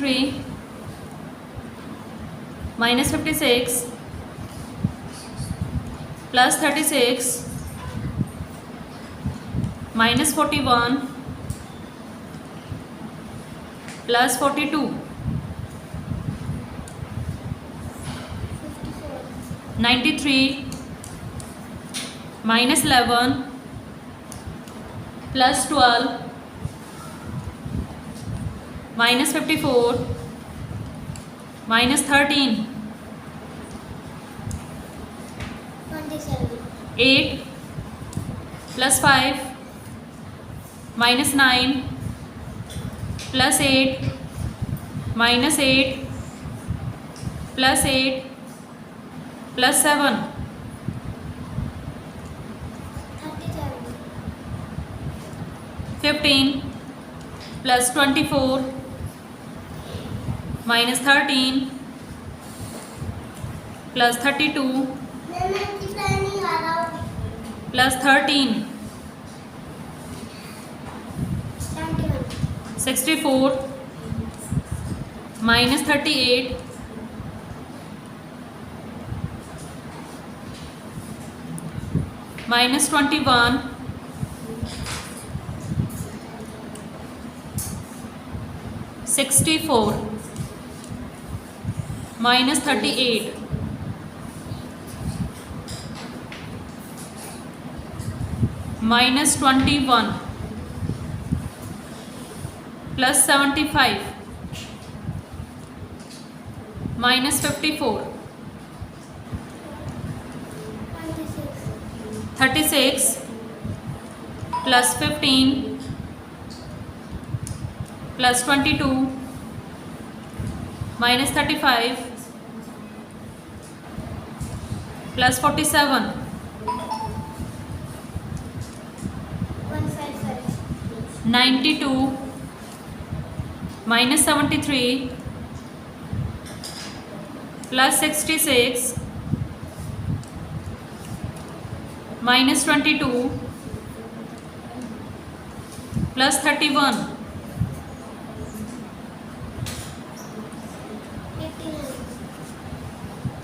53 minus 56 plus 36 minus 41 plus 42 93 minus 11 plus 12 minus 54 minus 13 27 8 plus 5 minus 9 plus 8 minus 8 plus 8 plus 7 37 15 plus 24 minus 13 plus 32 plus 13 64 minus 38 minus 21 64 minus 38 minus 21 plus 75 minus 54 36 plus 15 plus 22 minus 35 plus 47 92 minus 73 plus 66 minus 22 plus 31